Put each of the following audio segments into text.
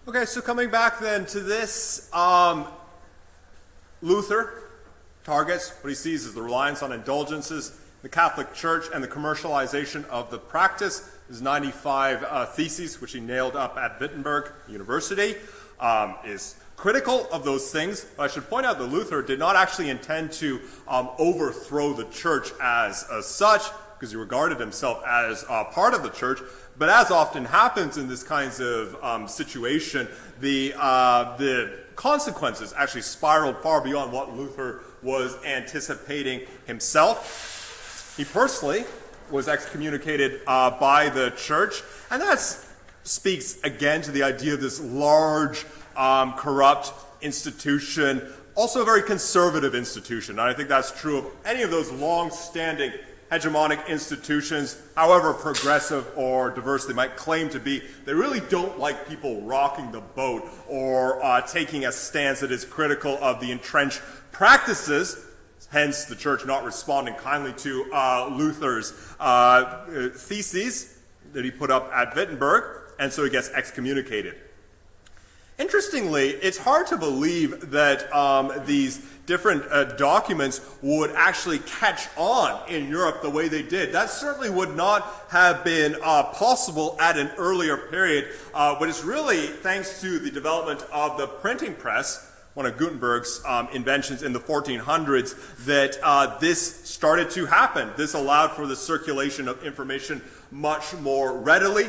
Okay, so coming back then to this, Luther targets what he sees as the reliance on indulgences, the Catholic Church, and the commercialization of the practice. His 95 theses, which he nailed up at Wittenberg University, is critical of those things. But I should point out that Luther did not actually intend to overthrow the church as such, because he regarded himself as part of the church. But as often happens in this kinds of situation, the consequences actually spiraled far beyond what Luther was anticipating himself. He personally was excommunicated by the church, and that speaks again to the idea of this large, corrupt institution, also a very conservative institution. And I think that's true of any of those long-standing hegemonic institutions, however progressive or diverse they might claim to be. They really don't like people rocking the boat or taking a stance that is critical of the entrenched practices, hence the church not responding kindly to Luther's theses that he put up at Wittenberg, and so he gets excommunicated. Interestingly, it's hard to believe that these different documents would actually catch on in Europe the way they did. That certainly would not have been possible at an earlier period, but it's really thanks to the development of the printing press, one of Gutenberg's inventions in the 1400s, that this started to happen. This allowed for the circulation of information much more readily.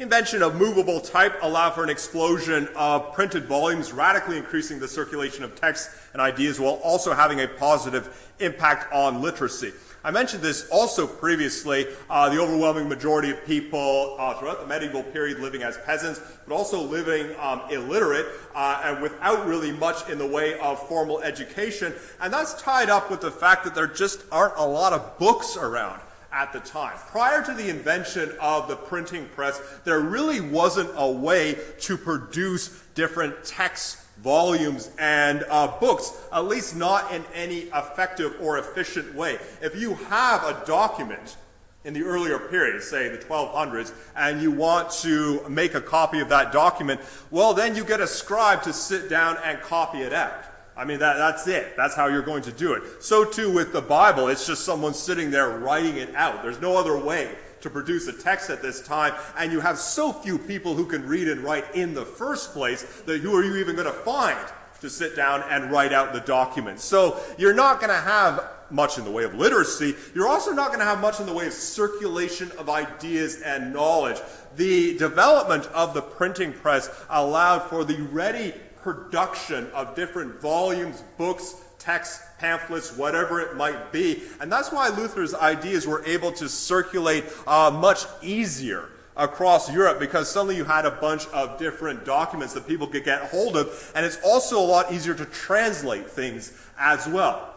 Invention of movable type allowed for an explosion of printed volumes, radically increasing the circulation of text and ideas while also having a positive impact on literacy. I mentioned this also previously, the overwhelming majority of people throughout the medieval period living as peasants, but also living illiterate and without really much in the way of formal education. And that's tied up with the fact that there just aren't a lot of books around at the time. Prior to the invention of the printing press, there really wasn't a way to produce different text volumes and books, at least not in any effective or efficient way. If you have a document in the earlier period, say the 1200s, and you want to make a copy of that document, well, then you get a scribe to sit down and copy it out. I mean, that's it. That's how you're going to do it. So too with the Bible. It's just someone sitting there writing it out. There's no other way to produce a text at this time, and you have so few people who can read and write in the first place that who are you even going to find to sit down and write out the document? So you're not going to have much in the way of literacy. You're also not going to have much in the way of circulation of ideas and knowledge. The development of the printing press allowed for the ready production of different volumes, books, texts, pamphlets, whatever it might be. And that's why Luther's ideas were able to circulate much easier across Europe, because suddenly you had a bunch of different documents that people could get hold of, and it's also a lot easier to translate things as well.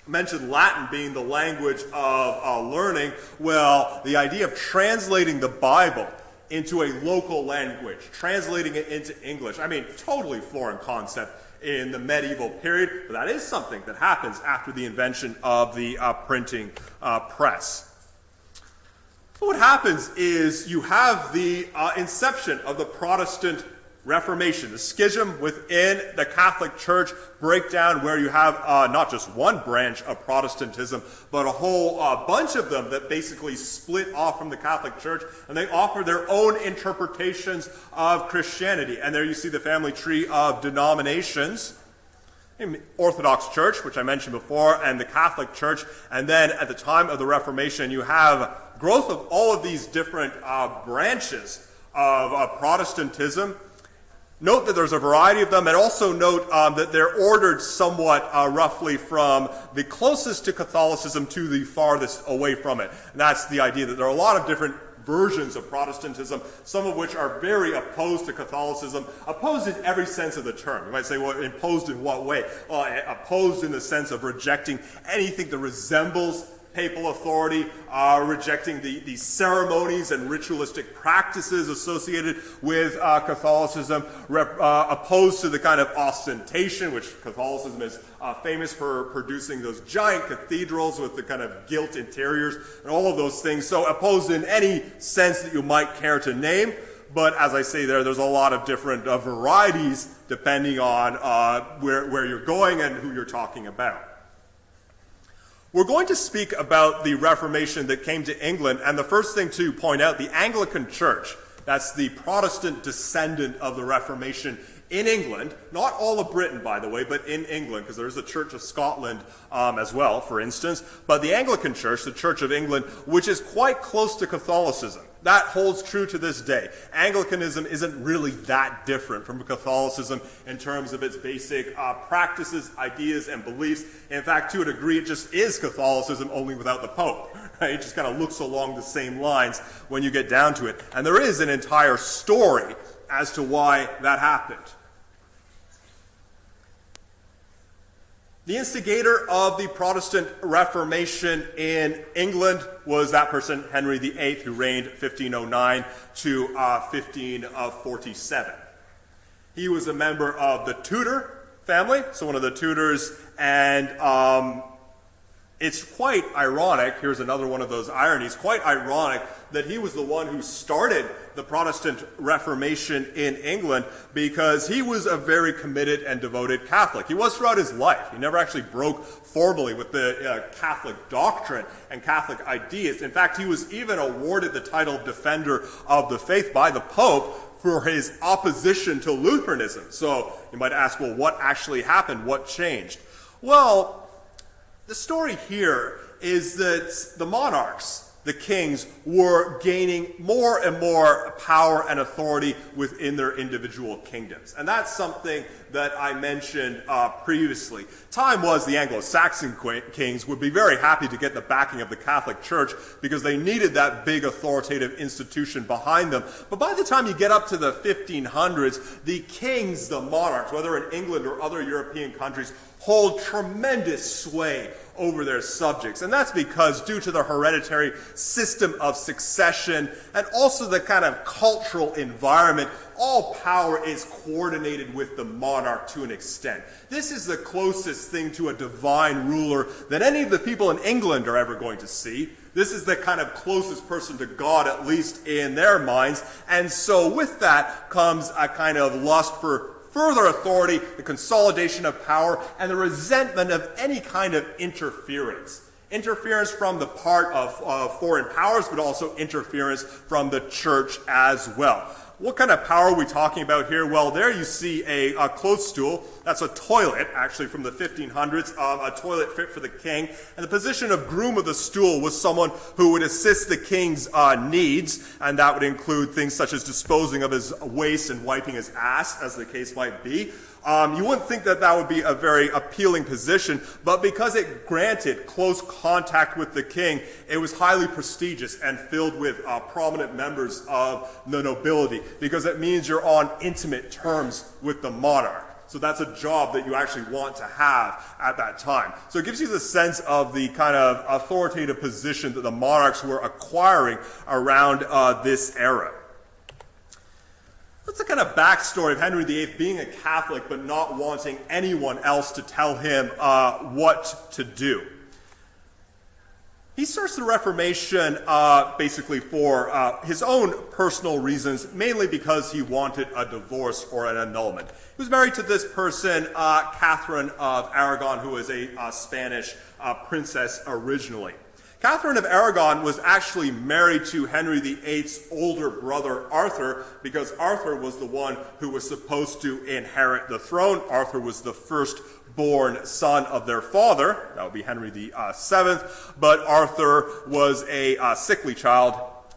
I mentioned Latin being the language of learning. Well, the idea of translating the Bible into a local language, translating it into English. I mean, totally foreign concept in the medieval period, but that is something that happens after the invention of the printing press. So what happens is you have the inception of the Protestant Reformation, the schism within the Catholic Church breakdown, where you have not just one branch of Protestantism, but a whole bunch of them that basically split off from the Catholic Church, and they offer their own interpretations of Christianity. And there you see the family tree of denominations. Orthodox Church, which I mentioned before, and the Catholic Church. And then at the time of the Reformation, you have growth of all of these different branches of Protestantism. Note that there's a variety of them, and also note that they're ordered somewhat roughly from the closest to Catholicism to the farthest away from it. And that's the idea that there are a lot of different versions of Protestantism, some of which are very opposed to Catholicism, opposed in every sense of the term. You might say, well, opposed in what way? Opposed in the sense of rejecting anything that resembles papal authority, rejecting the ceremonies and ritualistic practices associated with Catholicism, opposed to the kind of ostentation, which Catholicism is famous for producing those giant cathedrals with the kind of gilt interiors and all of those things. So opposed in any sense that you might care to name, but as I say there's a lot of different varieties depending on where you're going and who you're talking about. We're going to speak about the Reformation that came to England, and the first thing to point out, the Anglican Church, that's the Protestant descendant of the Reformation in England, not all of Britain, by the way, but in England, because there's a Church of Scotland as well, for instance. But the Anglican Church, the Church of England, which is quite close to Catholicism, that holds true to this day. Anglicanism isn't really that different from Catholicism in terms of its basic practices, ideas, and beliefs. In fact, to a degree, it just is Catholicism, only without the Pope. Right? It just kind of looks along the same lines when you get down to it. And there is an entire story as to why that happened. The instigator of the Protestant Reformation in England was that person, Henry VIII, who reigned 1509 to 1547. He was a member of the Tudor family, so one of the Tudors, and it's quite ironic, here's another one of those ironies, quite ironic that he was the one who started the Protestant Reformation in England because he was a very committed and devoted Catholic. He was throughout his life. He never actually broke formally with the Catholic doctrine and Catholic ideas. In fact, he was even awarded the title of Defender of the Faith by the Pope for his opposition to Lutheranism. So you might ask, well, what actually happened? What changed? Well, the story here is that the monarchs, the kings, were gaining more and more power and authority within their individual kingdoms. And that's something that I mentioned previously. Time was the Anglo-Saxon kings would be very happy to get the backing of the Catholic Church because they needed that big authoritative institution behind them. But by the time you get up to the 1500s, the kings, the monarchs, whether in England or other European countries, hold tremendous sway over their subjects. And that's because due to the hereditary system of succession and also the kind of cultural environment, all power is coordinated with the monarch to an extent. This is the closest thing to a divine ruler that any of the people in England are ever going to see. This is the kind of closest person to God, at least in their minds. And so with that comes a kind of lust for further authority, the consolidation of power, and the resentment of any kind of interference. Interference from the part of foreign powers, but also interference from the church as well. What kind of power are we talking about here? Well, there you see a clothes stool. That's a toilet, actually, from the 1500s, a toilet fit for the king. And the position of groom of the stool was someone who would assist the king's needs, and that would include things such as disposing of his waste and wiping his ass, as the case might be. You wouldn't think that that would be a very appealing position, but because it granted close contact with the king, it was highly prestigious and filled with prominent members of the nobility, because it means you're on intimate terms with the monarch. So that's a job that you actually want to have at that time. So it gives you the sense of the kind of authoritative position that the monarchs were acquiring around this era. What's the kind of backstory of Henry VIII being a Catholic but not wanting anyone else to tell him what to do? He starts the Reformation basically for his own personal reasons, mainly because he wanted a divorce or an annulment. He was married to this person, Catherine of Aragon, who was a Spanish princess originally. Catherine of Aragon was actually married to Henry VIII's older brother, Arthur, because Arthur was the one who was supposed to inherit the throne. Arthur was the firstborn son of their father. That would be Henry VII. But Arthur was a sickly child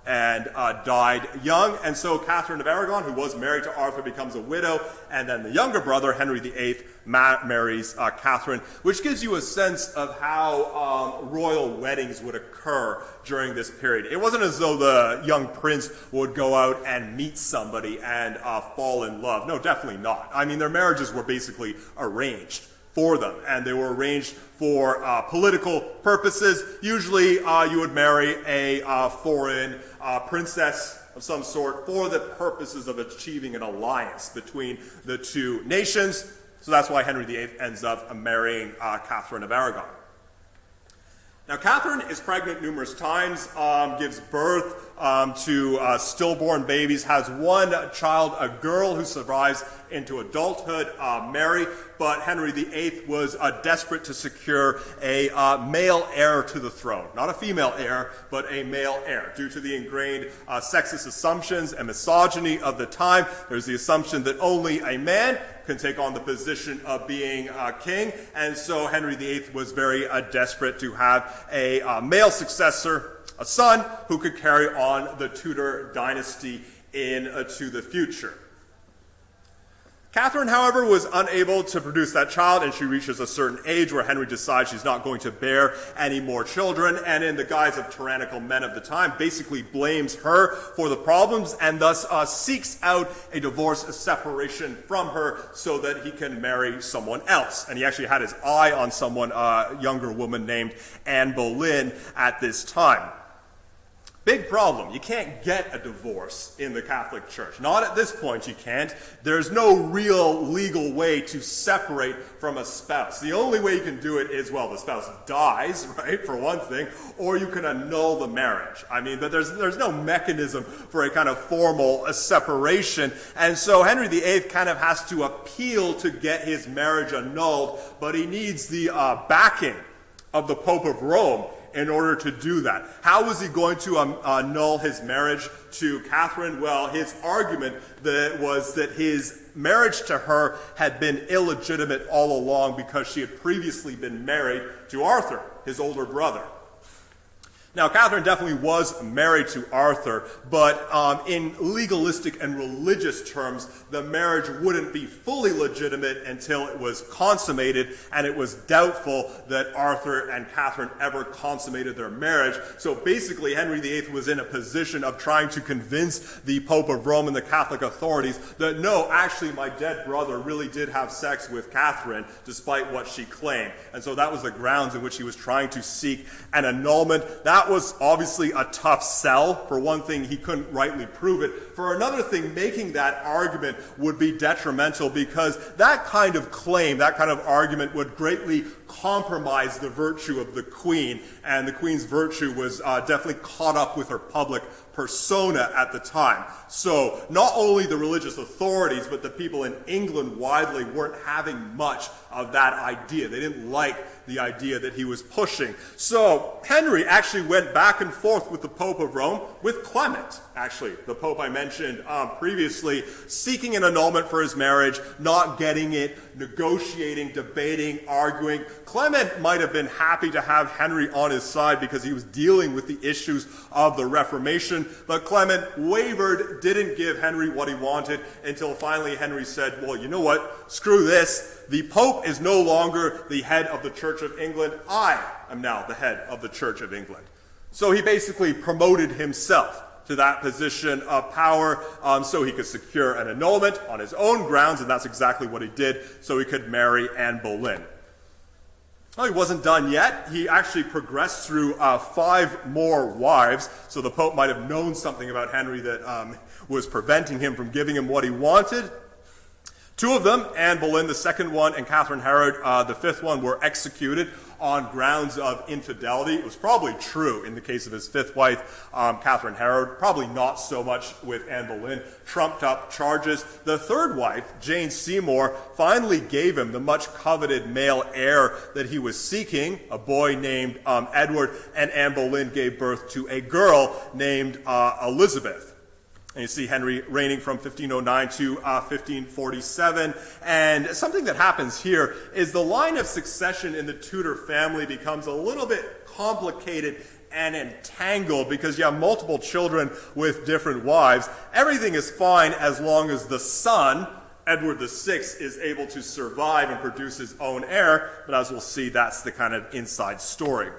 and died young. And so Catherine of Aragon, who was married to Arthur, becomes a widow. And then the younger brother, Henry VIII, marries Catherine, which gives you a sense of how royal weddings would occur during this period. It wasn't as though the young prince would go out and meet somebody and fall in love. No, definitely not. I mean, their marriages were basically arranged for them, and they were arranged for political purposes. Usually you would marry a foreign princess of some sort for the purposes of achieving an alliance between the two nations. So that's why Henry VIII ends up marrying Catherine of Aragon. Now, Catherine is pregnant numerous times, gives birth to stillborn babies, has one child, a girl who survives into adulthood, Mary, but Henry VIII was desperate to secure a male heir to the throne. Not a female heir, but a male heir. Due to the ingrained sexist assumptions and misogyny of the time, there's the assumption that only a man can take on the position of being king, and so Henry VIII was very desperate to have a male successor, a son, who could carry on the Tudor dynasty into the future. Catherine, however, was unable to produce that child, and she reaches a certain age where Henry decides she's not going to bear any more children, and in the guise of tyrannical men of the time, basically blames her for the problems, and thus seeks out a divorce, a separation from her, so that he can marry someone else. And he actually had his eye on someone, a younger woman named Anne Boleyn at this time. Big problem. You can't get a divorce in the Catholic Church. Not at this point you can't. There's no real legal way to separate from a spouse. The only way you can do it is, well, the spouse dies, right, for one thing, or you can annul the marriage. I mean, but there's no mechanism for a kind of formal separation. And so Henry VIII kind of has to appeal to get his marriage annulled, but he needs the backing of the Pope of Rome in order to do that. How was he going to annul his marriage to Catherine? Well, his argument was that his marriage to her had been illegitimate all along because she had previously been married to Arthur, his older brother. Now, Catherine definitely was married to Arthur, but in legalistic and religious terms, the marriage wouldn't be fully legitimate until it was consummated, and it was doubtful that Arthur and Catherine ever consummated their marriage. So basically, Henry VIII was in a position of trying to convince the Pope of Rome and the Catholic authorities that, no, actually, my dead brother really did have sex with Catherine, despite what she claimed. And so that was the grounds in which he was trying to seek an annulment. That was obviously a tough sell. For one thing, he couldn't rightly prove it. For another thing, making that argument would be detrimental because that kind of claim, that kind of argument would greatly compromise the virtue of the Queen, and the Queen's virtue was definitely caught up with her public persona at the time. So not only the religious authorities, but the people in England widely weren't having much of that idea. They didn't like the idea that he was pushing. So Henry actually went back and forth with the Pope of Rome, with Clement, actually, the Pope I mentioned previously, seeking an annulment for his marriage, not getting it, negotiating, debating, arguing. Clement might have been happy to have Henry on his side because he was dealing with the issues of the Reformation, but Clement wavered, didn't give Henry what he wanted, until finally Henry said, well, you know what, screw this. The Pope is no longer the head of the Church of England. I am now the head of the Church of England. So he basically promoted himself to that position of power so he could secure an annulment on his own grounds, and that's exactly what he did, so he could marry Anne Boleyn. Well, he wasn't done yet. He actually progressed through 5 more wives, so the Pope might have known something about Henry that was preventing him from giving him what he wanted. 2 of them, Anne Boleyn, the second one, and Catherine Herod, the 5th one, were executed on grounds of infidelity. It was probably true in the case of his 5th wife, Catherine Herod. Probably not so much with Anne Boleyn. Trumped up charges. The 3rd wife, Jane Seymour, finally gave him the much coveted male heir that he was seeking, a boy named Edward, and Anne Boleyn gave birth to a girl named Elizabeth. And you see Henry reigning from 1509 to 1547. And something that happens here is the line of succession in the Tudor family becomes a little bit complicated and entangled because you have multiple children with different wives. Everything is fine as long as the son, Edward VI, is able to survive and produce his own heir. But as we'll see, that's the kind of inside story.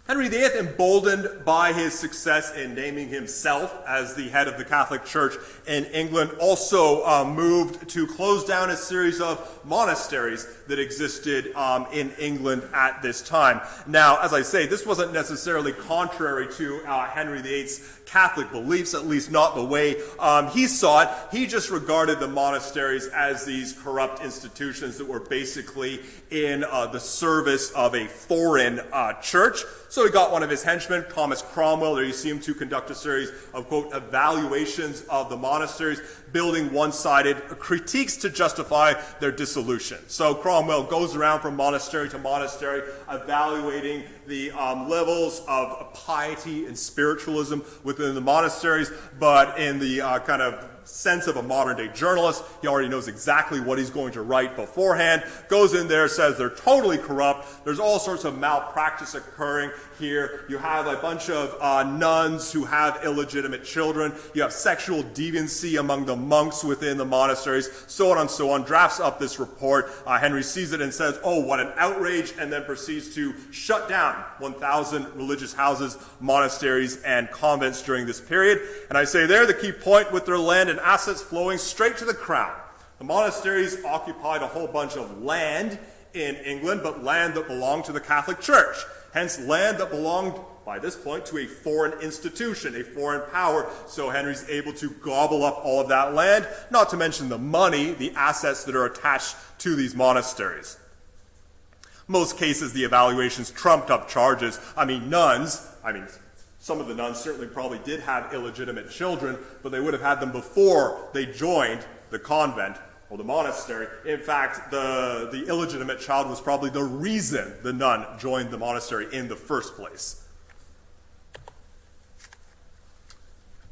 Henry VIII, emboldened by his success in naming himself as the head of the Catholic Church in England, also moved to close down a series of monasteries that existed in England at this time. Now, as I say, this wasn't necessarily contrary to Henry VIII's Catholic beliefs, at least not the way he saw it. He just regarded the monasteries as these corrupt institutions that were basically in the service of a foreign church. So he got one of his henchmen, Thomas Cromwell, there you see him to conduct a series of, quote, evaluations of the monasteries, building one-sided critiques to justify their dissolution. So Cromwell goes around from monastery to monastery, evaluating the levels of piety and spiritualism within the monasteries, but in the kind of sense of a modern-day journalist, he already knows exactly what he's going to write beforehand, goes in there, says they're totally corrupt, there's all sorts of malpractice occurring here, you have a bunch of nuns who have illegitimate children, you have sexual deviancy among the monks within the monasteries, so on and so on, drafts up this report. Henry sees it and says, oh, what an outrage, and then proceeds to shut down 1,000 religious houses, monasteries, and convents during this period. And I say there, the key point, with their land and assets flowing straight to the crown. The monasteries occupied a whole bunch of land in England, but land that belonged to the Catholic Church. Hence, land that belonged, by this point, to a foreign institution, a foreign power. So Henry's able to gobble up all of that land, not to mention the money, the assets that are attached to these monasteries. Most cases, the evaluations trumped up charges. Nuns, some of the nuns certainly probably did have illegitimate children, but they would have had them before they joined the convent or the monastery. In fact, the illegitimate child was probably the reason the nun joined the monastery in the first place.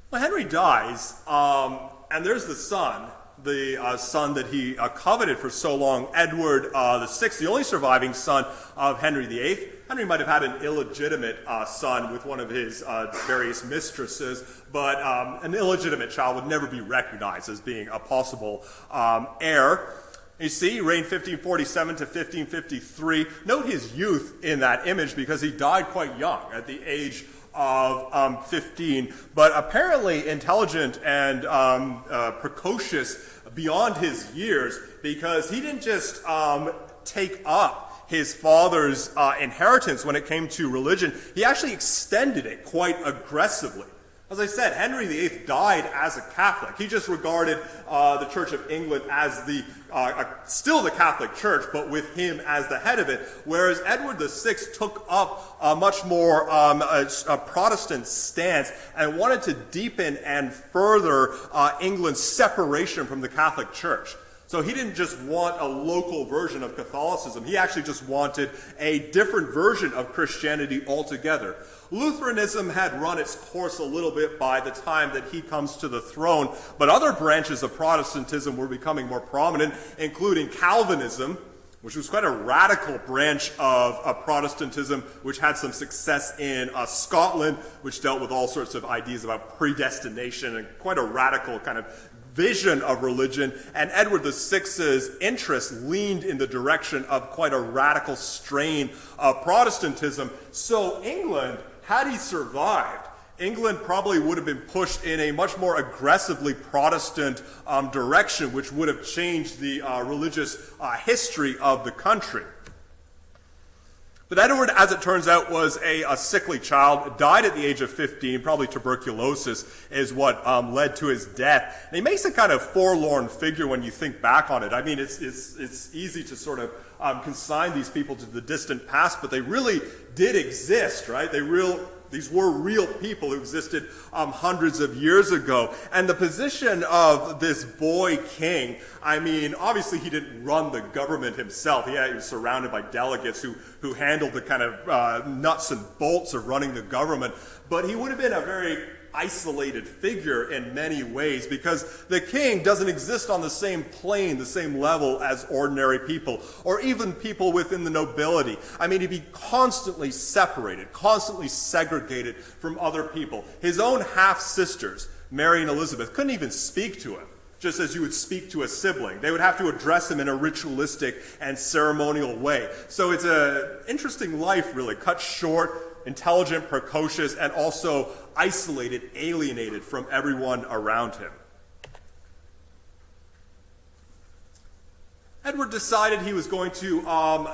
Well, Henry dies, and there's the son that he coveted for so long, Edward VI, the only surviving son of Henry VIII. Henry might have had an illegitimate son with one of his various mistresses, but an illegitimate child would never be recognized as being a possible heir. You see, he reigned 1547 to 1553. Note his youth in that image because he died quite young, at the age of 15, but apparently intelligent and precocious beyond his years, because he didn't just take up his father's inheritance when it came to religion. He actually extended it quite aggressively. As I said, Henry VIII died as a Catholic. He just regarded the Church of England as still the Catholic Church, but with him as the head of it, whereas Edward VI took up a much more a Protestant stance and wanted to deepen and further England's separation from the Catholic Church. So he didn't just want a local version of Catholicism. He actually just wanted a different version of Christianity altogether. Lutheranism had run its course a little bit by the time that he comes to the throne, but other branches of Protestantism were becoming more prominent, including Calvinism, which was quite a radical branch of Protestantism, which had some success in Scotland, which dealt with all sorts of ideas about predestination and quite a radical kind of vision of religion. And Edward VI's interest leaned in the direction of quite a radical strain of Protestantism. So England, had he survived, England probably would have been pushed in a much more aggressively Protestant direction, which would have changed the religious history of the country. But Edward, as it turns out, was a sickly child, died at the age of 15, probably tuberculosis is what led to his death. And he makes a kind of forlorn figure when you think back on it. I mean, it's easy to sort of consign these people to the distant past, but they really did exist, right? These were real people who existed hundreds of years ago. And the position of this boy king, I mean, obviously he didn't run the government himself. He was surrounded by delegates who handled the kind of nuts and bolts of running the government. But he would have been a very isolated figure in many ways, because the king doesn't exist on the same plane, the same level as ordinary people, or even people within the nobility. I mean, he'd be constantly separated, constantly segregated from other people. His own half-sisters, Mary and Elizabeth, couldn't even speak to him, just as you would speak to a sibling. They would have to address him in a ritualistic and ceremonial way. So it's an interesting life, really, cut short, intelligent, precocious, and also isolated, alienated from everyone around him. Edward decided he was going to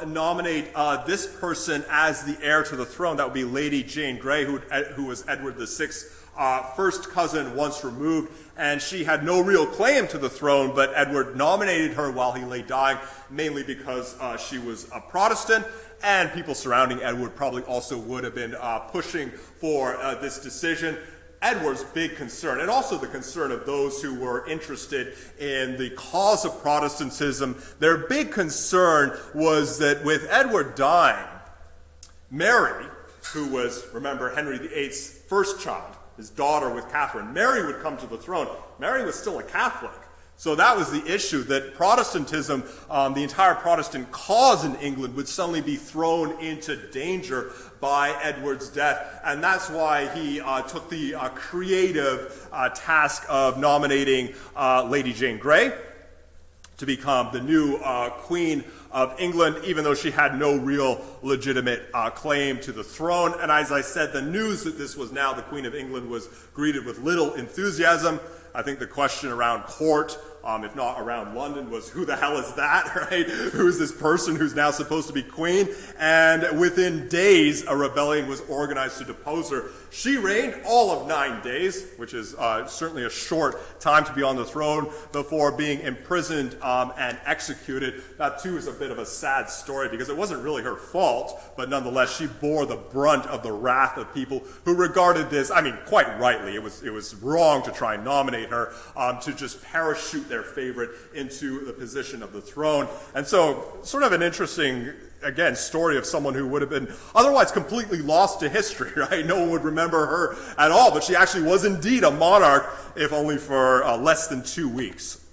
nominate this person as the heir to the throne. That would be Lady Jane Grey, who was Edward VI's first cousin once removed, and she had no real claim to the throne, but Edward nominated her while he lay dying, mainly because she was a Protestant, and people surrounding Edward probably also would have been pushing for this decision. Edward's big concern, and also the concern of those who were interested in the cause of Protestantism, their big concern was that with Edward dying, Mary, who was, remember, Henry VIII's first child, his daughter with Catherine, Mary would come to the throne. Mary was still a Catholic. So that was the issue, that Protestantism, the entire Protestant cause in England, would suddenly be thrown into danger by Edward's death. And that's why he took the creative task of nominating Lady Jane Grey to become the new Queen of England, even though she had no real legitimate claim to the throne. And as I said, the news that this was now the Queen of England was greeted with little enthusiasm. I think the question around court, if not around London, was who the hell is that, right? Who's this person who's now supposed to be queen? And within days, a rebellion was organized to depose her. She reigned all of 9 days, which is certainly a short time to be on the throne, before being imprisoned and executed. That, too, is a bit of a sad story because it wasn't really her fault, but nonetheless, she bore the brunt of the wrath of people who regarded this, I mean, quite rightly, it was wrong to try and nominate her, to just parachute their favorite into the position of the throne. And so, sort of an interesting, again, story of someone who would have been otherwise completely lost to history, right? No one would remember her at all, but she actually was indeed a monarch, if only for less than 2 weeks.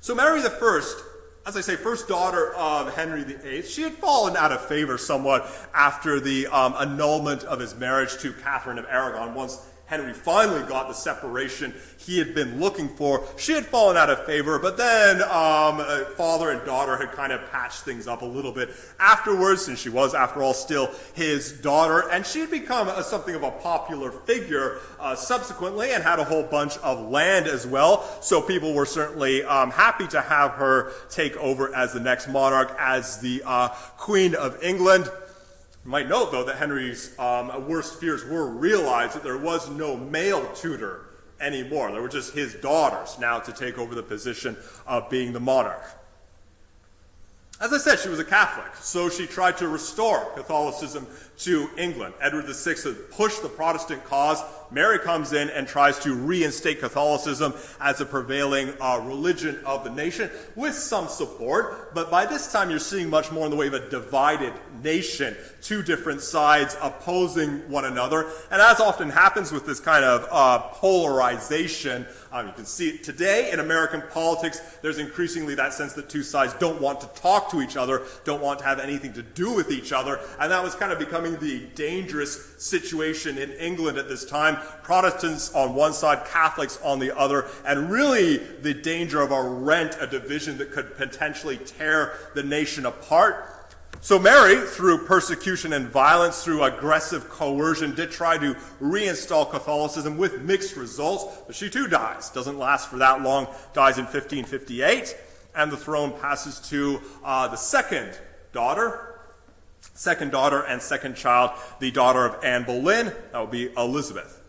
So Mary I, as I say, first daughter of Henry VIII, she had fallen out of favor somewhat after the annulment of his marriage to Catherine of Aragon. Once Henry finally got the separation he had been looking for, she had fallen out of favor, but then father and daughter had kind of patched things up a little bit afterwards, and she was, after all, still his daughter, and she had become something of a popular figure subsequently and had a whole bunch of land as well, so people were certainly happy to have her take over as the next monarch, as the Queen of England. You might note, though, that Henry's worst fears were realized, that there was no male tutor anymore. There were just his daughters now to take over the position of being the monarch. As I said, she was a Catholic, so she tried to restore Catholicism to England. Edward VI had pushed the Protestant cause. Mary comes in and tries to reinstate Catholicism as a prevailing religion of the nation, with some support. But by this time, you're seeing much more in the way of a divided nation, two different sides opposing one another. And as often happens with this kind of polarization, you can see it today in American politics. There's increasingly that sense that two sides don't want to talk to each other, don't want to have anything to do with each other. And that was kind of becoming the dangerous situation in England at this time. Protestants on one side, Catholics on the other, and really the danger of a rent, a division that could potentially tear the nation apart. So Mary, through persecution and violence, through aggressive coercion, did try to reinstall Catholicism with mixed results, but she too dies. Doesn't last for that long, dies in 1558, and the throne passes to the second daughter and second child, the daughter of Anne Boleyn. That would be Elizabeth.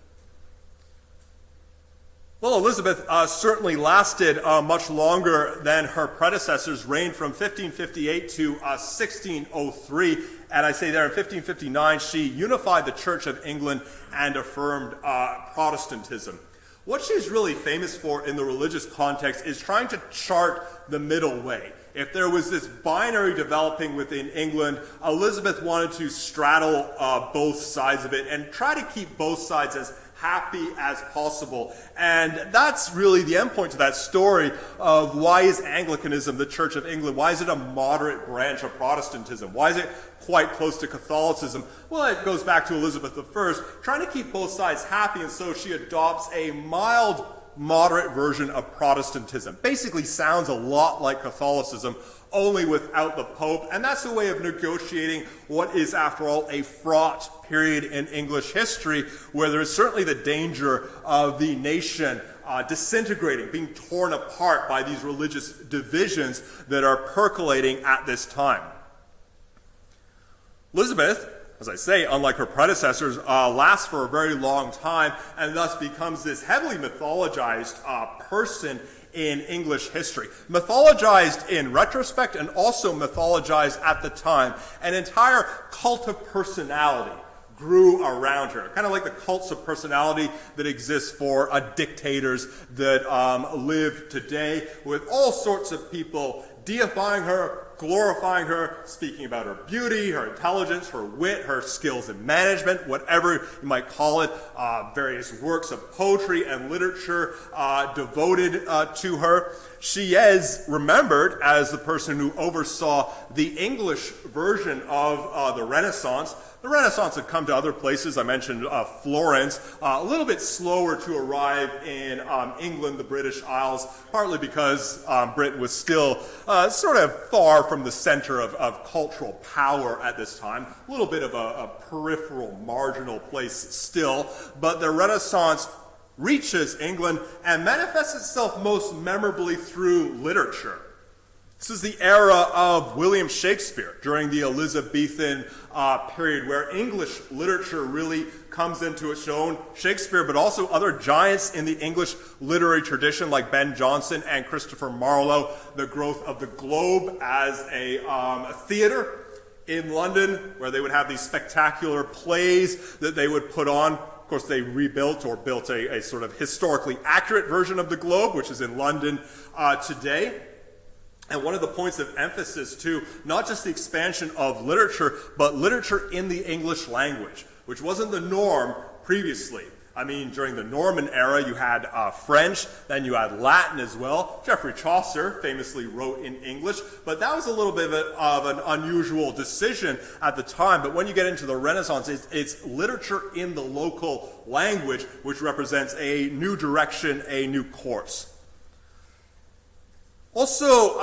Well, Elizabeth certainly lasted much longer than her predecessors, reigned from 1558 to 1603. And I say there in 1559, she unified the Church of England and affirmed Protestantism. What she's really famous for in the religious context is trying to chart the middle way. If there was this binary developing within England, Elizabeth wanted to straddle both sides of it and try to keep both sides as happy as possible. And that's really the endpoint to that story of why is Anglicanism the Church of England? Why is it a moderate branch of Protestantism? Why is it quite close to Catholicism? Well, it goes back to Elizabeth I, trying to keep both sides happy, and so she adopts a mild, moderate version of Protestantism. Basically sounds a lot like Catholicism, only without the Pope, and that's a way of negotiating what is, after all, a fraught period in English history, where there is certainly the danger of the nation disintegrating, being torn apart by these religious divisions that are percolating at this time. Elizabeth as I say, unlike her predecessors, lasts for a very long time and thus becomes this heavily mythologized person in English history. Mythologized in retrospect and also mythologized at the time. An entire cult of personality grew around her, kind of like the cults of personality that exist for dictators that live today, with all sorts of people deifying her, glorifying her, speaking about her beauty, her intelligence, her wit, her skills in management, whatever you might call it, various works of poetry and literature devoted to her. She is remembered as the person who oversaw the English version of the Renaissance. The Renaissance had come to other places. I mentioned Florence, a little bit slower to arrive in England, the British Isles, partly because Britain was still sort of far from the center of cultural power at this time. A little bit of a peripheral, marginal place still. But the Renaissance reaches England and manifests itself most memorably through literature. This is the era of William Shakespeare during the Elizabethan period, where English literature really comes into its own. Shakespeare, but also other giants in the English literary tradition like Ben Jonson and Christopher Marlowe. The growth of the Globe as a theater in London, where they would have these spectacular plays that they would put on. Of course, they rebuilt or built a sort of historically accurate version of the Globe, which is in London today. And one of the points of emphasis, too, not just the expansion of literature, but literature in the English language, which wasn't the norm previously. I mean, during the Norman era, you had French, then you had Latin as well. Geoffrey Chaucer famously wrote in English, but that was a little bit of an unusual decision at the time. But when you get into the Renaissance, it's literature in the local language, which represents a new direction, a new course. Also,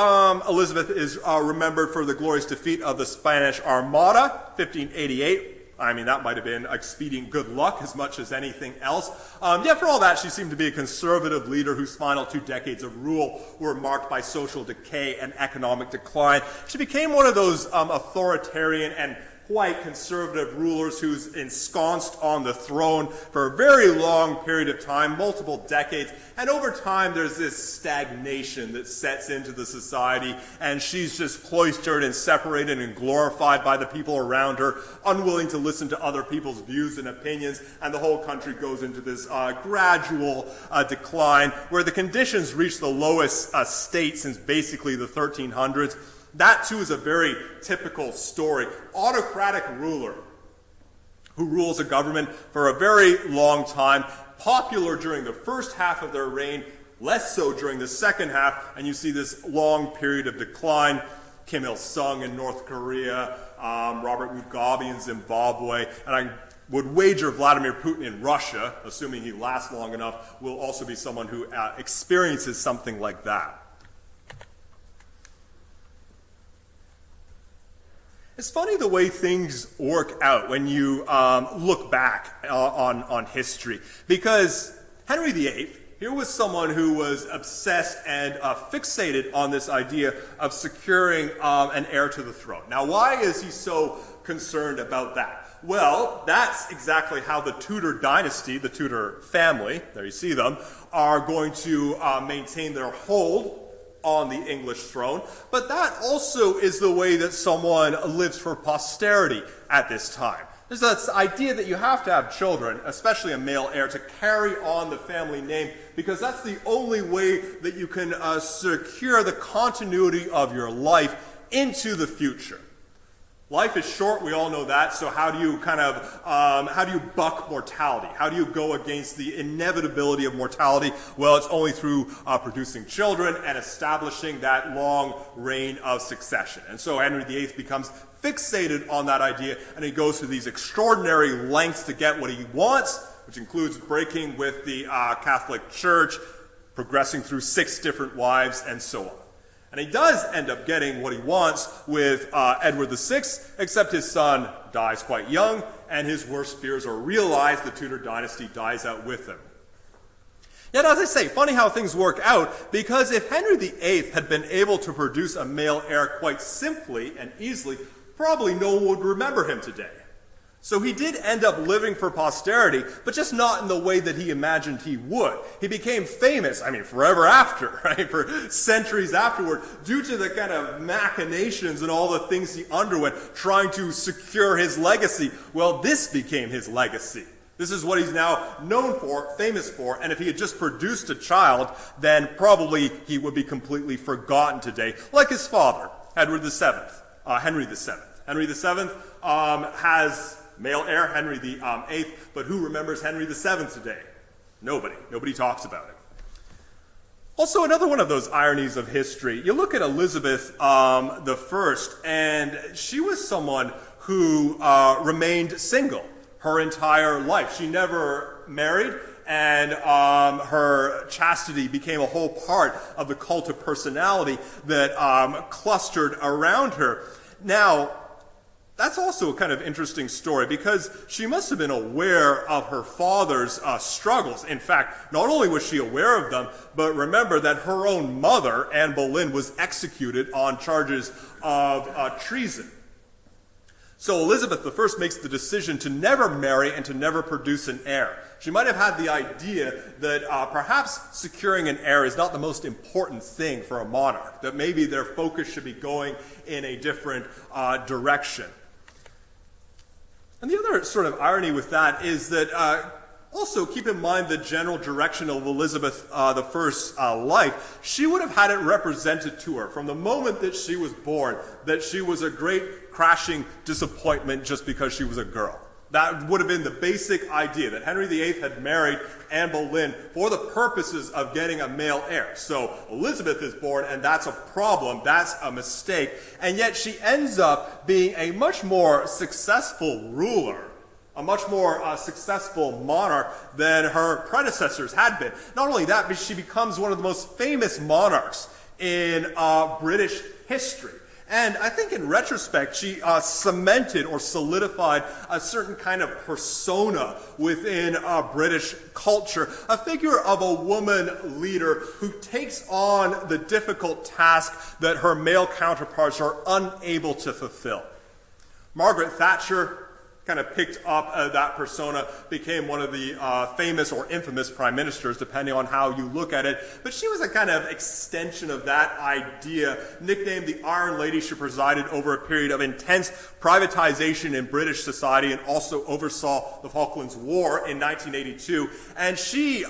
Elizabeth is remembered for the glorious defeat of the Spanish Armada, 1588. I mean, that might have been expedient good luck as much as anything else. For all that, she seemed to be a conservative leader whose final 2 decades of rule were marked by social decay and economic decline. She became one of those authoritarian and quite conservative rulers who's ensconced on the throne for a very long period of time, multiple decades, and over time there's this stagnation that sets into the society, and she's just cloistered and separated and glorified by the people around her, unwilling to listen to other people's views and opinions, and the whole country goes into this gradual decline, where the conditions reach the lowest state since basically the 1300s. That, too, is a very typical story. Autocratic ruler who rules a government for a very long time, popular during the first half of their reign, less so during the second half, and you see this long period of decline. Kim Il-sung in North Korea, Robert Mugabe in Zimbabwe, and I would wager Vladimir Putin in Russia, assuming he lasts long enough, will also be someone who experiences something like that. It's funny the way things work out when you look back on history, because Henry VIII, here was someone who was obsessed and fixated on this idea of securing an heir to the throne. Now, why is he so concerned about that? Well, that's exactly how the Tudor dynasty, the Tudor family, there you see them, are going to maintain their hold on the English throne, but that also is the way that someone lives for posterity at this time. There's this idea that you have to have children, especially a male heir, to carry on the family name, because that's the only way that you can secure the continuity of your life into the future. Life is short, we all know that, so how do you how do you buck mortality? How do you go against the inevitability of mortality? Well, it's only through producing children and establishing that long reign of succession. And so Henry VIII becomes fixated on that idea, and he goes to these extraordinary lengths to get what he wants, which includes breaking with the Catholic Church, progressing through 6 different wives, and so on. And he does end up getting what he wants with Edward VI, except his son dies quite young, and his worst fears are realized. The Tudor dynasty dies out with him. Yet, as I say, funny how things work out, because if Henry VIII had been able to produce a male heir quite simply and easily, probably no one would remember him today. So he did end up living for posterity, but just not in the way that he imagined he would. He became famous, forever after, right, for centuries afterward, due to the kind of machinations and all the things he underwent trying to secure his legacy. Well, this became his legacy. This is what he's now known for, famous for, and if he had just produced a child, then probably he would be completely forgotten today, like his father, Henry VII. Henry VII has male heir, Henry VIII, but who remembers Henry VII today? Nobody. Nobody talks about it. Also, another one of those ironies of history, you look at Elizabeth I, and she was someone who remained single her entire life. She never married, and her chastity became a whole part of the cult of personality that clustered around her. Now, that's also a kind of interesting story because she must have been aware of her father's struggles. In fact, not only was she aware of them, but remember that her own mother, Anne Boleyn, was executed on charges of treason. So Elizabeth I makes the decision to never marry and to never produce an heir. She might have had the idea that perhaps securing an heir is not the most important thing for a monarch, that maybe their focus should be going in a different direction. And the other sort of irony with that is that also keep in mind the general direction of Elizabeth I's life. She would have had it represented to her from the moment that she was born that she was a great crashing disappointment just because she was a girl. That would have been the basic idea, that Henry VIII had married Anne Boleyn for the purposes of getting a male heir. So Elizabeth is born, and that's a problem, that's a mistake, and yet she ends up being a much more successful ruler, a much more successful monarch than her predecessors had been. Not only that, but she becomes one of the most famous monarchs in British history. And I think in retrospect, she cemented or solidified a certain kind of persona within British culture, a figure of a woman leader who takes on the difficult task that her male counterparts are unable to fulfill. Margaret Thatcher kind of picked up that persona, became one of the famous or infamous prime ministers, depending on how you look at it. But she was a kind of extension of that idea. Nicknamed the Iron Lady, she presided over a period of intense privatization in British society and also oversaw the Falklands War in 1982. And she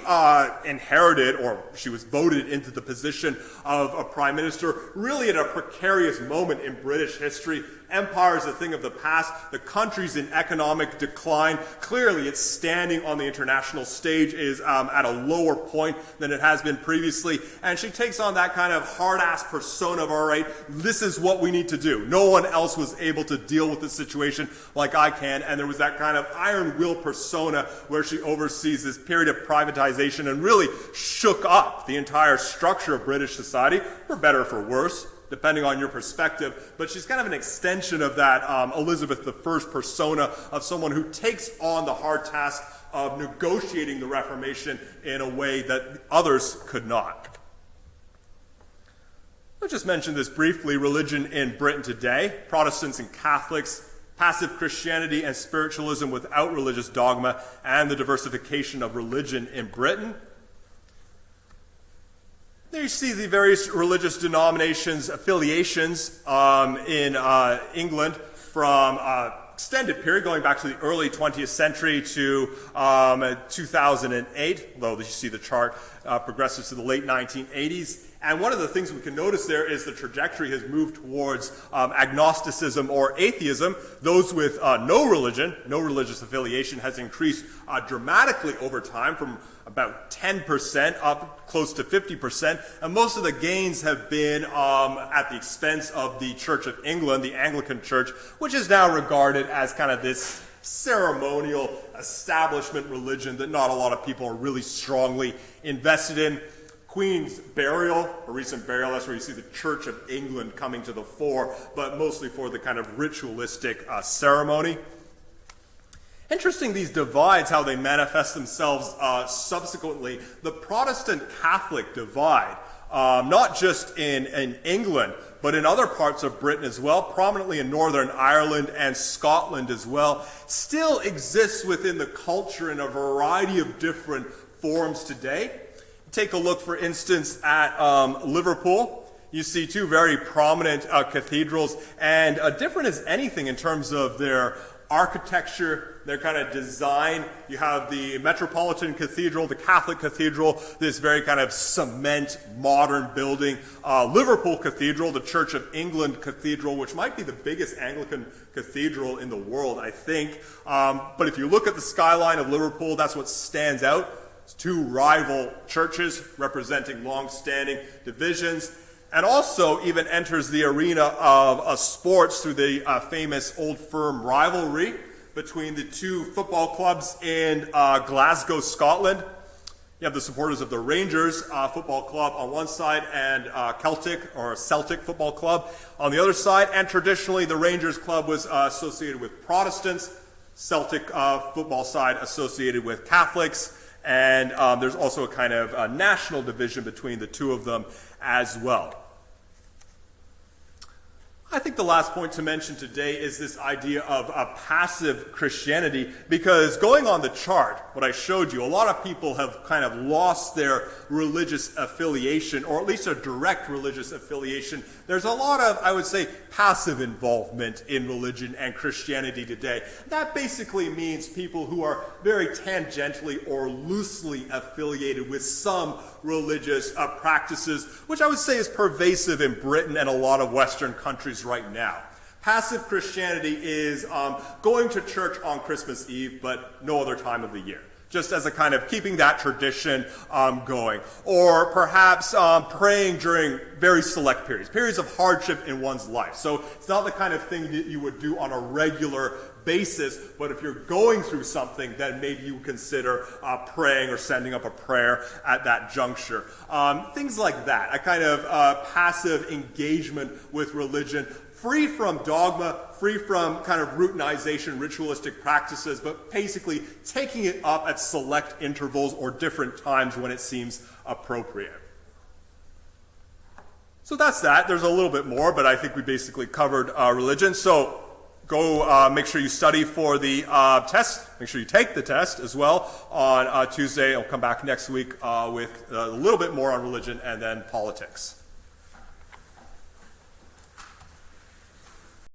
inherited, or she was voted into the position of a prime minister, really at a precarious moment in British history. Empire is a thing of the past. The country's in economic decline. Clearly, its standing on the international stage is at a lower point than it has been previously. And she takes on that kind of hard-ass persona of, all right, this is what we need to do. No one else was able to deal with this situation like I can. And there was that kind of iron will persona where she oversees this period of privatization and really shook up the entire structure of British society, for better or for worse, depending on your perspective, but she's kind of an extension of that Elizabeth I persona of someone who takes on the hard task of negotiating the Reformation in a way that others could not. I'll just mention this briefly, religion in Britain today, Protestants and Catholics, passive Christianity and spiritualism without religious dogma, and the diversification of religion in Britain. There you see the various religious denominations' affiliations in England from extended period going back to the early 20th century to 2008, although you see the chart progresses to the late 1980s. And one of the things we can notice there is the trajectory has moved towards agnosticism or atheism. Those with no religion, no religious affiliation, has increased dramatically over time from about 10% up close to 50%. And most of the gains have been at the expense of the Church of England, the Anglican Church, which is now regarded as kind of this ceremonial establishment religion that not a lot of people are really strongly invested in. Queen's burial, a recent burial, that's where you see the Church of England coming to the fore, but mostly for the kind of ritualistic ceremony. Interesting, these divides, how they manifest themselves subsequently. The Protestant-Catholic divide not just in England, but in other parts of Britain as well, prominently in Northern Ireland and Scotland as well, still exists within the culture in a variety of different forms today. Take a look, for instance, at Liverpool. You see two very prominent cathedrals, and different as anything in terms of their architecture, their kind of design. You have the Metropolitan Cathedral, the Catholic Cathedral, this very kind of cement, modern building. Liverpool Cathedral, the Church of England Cathedral, which might be the biggest Anglican cathedral in the world, I think. But if you look at the skyline of Liverpool, that's what stands out. It's two rival churches representing long-standing divisions. And also even enters the arena of sports through the famous Old Firm rivalry between the two football clubs in Glasgow, Scotland. You have the supporters of the Rangers football club on one side and Celtic football club on the other side. And traditionally the Rangers club was associated with Protestants, Celtic football side associated with Catholics. And there's also a kind of national division between the two of them as well. I think the last point to mention today is this idea of a passive Christianity, because going on the chart, what I showed you, a lot of people have kind of lost their religious affiliation, or at least a direct religious affiliation. There's a lot of, I would say, passive involvement in religion and Christianity today. That basically means people who are very tangentially or loosely affiliated with some religious practices, which I would say is pervasive in Britain and a lot of Western countries right now. Passive Christianity is going to church on Christmas Eve, but no other time of the year, just as a kind of keeping that tradition going. Or perhaps praying during very select periods of hardship in one's life. So it's not the kind of thing that you would do on a regular basis, but if you're going through something, then maybe you consider praying or sending up a prayer at that juncture. Things like that, a kind of passive engagement with religion, free from dogma, free from kind of routinization, ritualistic practices, but basically taking it up at select intervals or different times when it seems appropriate. So that's that. There's a little bit more, but I think we basically covered religion. So go make sure you study for the test. Make sure you take the test as well on Tuesday. I'll come back next week with a little bit more on religion and then politics.